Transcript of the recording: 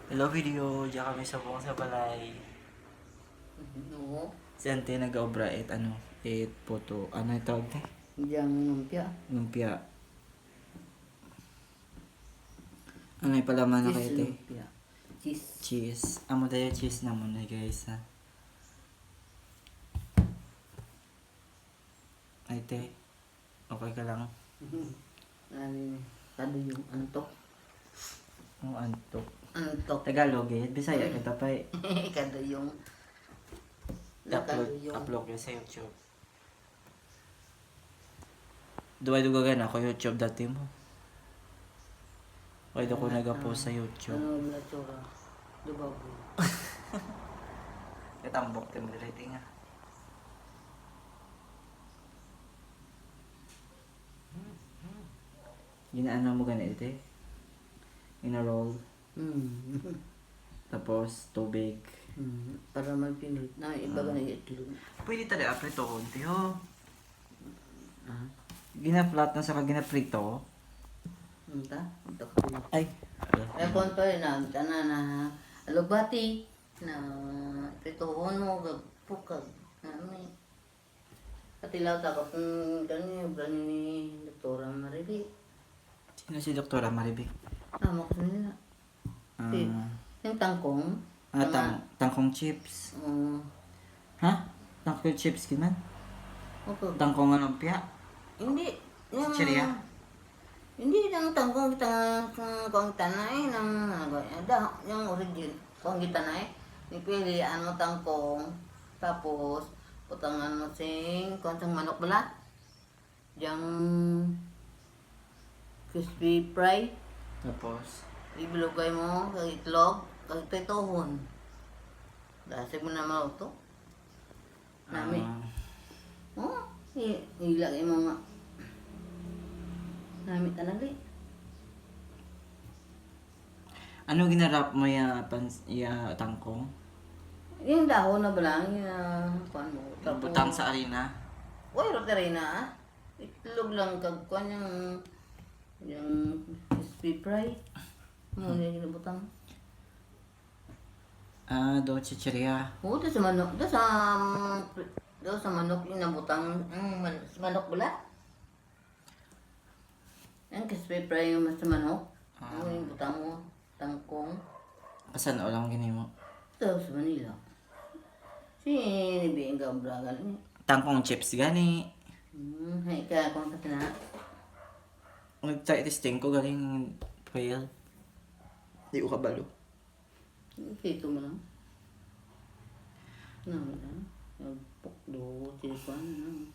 Hello video, diyan kami sa buong sa balay. Oo. Si Ante nag-obra photo, ano ito? Diyan lumpia. Lumpia. Ano yung palaman na kayo, Cheese te? lumpia. Cheese. Cheese. Amo tayo cheese na muna, guys, ha? Ay, te. Okay ka lang? Kado yung antok. Oh, antok. Antok. Tagalog, Bisaya kita pa Kado yung upload ko sa YouTube. Duway-dugagan ako YouTube dati mo. Kaya ko nag-post sa YouTube. Ano ba tsura? Dubago. Katambok tim rating nga. Ginaano mo ganito ina-roll. Tapos tubig. Para magpinut na iba ka na itlog. Pwede talaga aprito konti ho. Ah, Gina-flat na sa gina-prito. unta? Unta ko din. Ay. Eh kung to na tanan na alubati na pritohon mo gagpukag. Ano Katilaw ta ko kung ganyan ni Doktora Maribi. Sino si Doktora Maribik? Amo ko nila. Yung tangkong. Tangkong chips. Oo. Ha? Tangkong chips kiman? Okay. Tangkong lumpia? Hindi. Yung, Chicheria? Hindi lang tangkong kung tanay ng ada yung origin kung gitanay. Nipilian mo tangkong tapos putangan mo sing konsang manok bala. Yang crispy fry. Tapos? Ibilugay mo kag itlog kag tetohon. Dasig mo na mauto. Nami. Oh, ilagay mo nga. Nami talaga. Ano ginarap mo tangkong? Yung dahon na ba lang, yung kuhan mo. Butang sa arena? Uy, roterina ah. Itlog lang kag kuhan yung crispy fry. Mo yung ginabutang. Do chicheria. Oo, doon sa manok. Doon sa manok yung nabutang. Manok bala. Yung crispy fry yung sa manok. Ano yung butang mo? Tangkong. Kasan o lang gini mo? Ito sa Manila. Sinibi ang gabragan niya. Tangkong chips gani. Hay ka kung katina. Nag-testing ko galing fail. Di ko kabalo. Kito mo lang. Naman lang. Pukdo, tilikuan lang.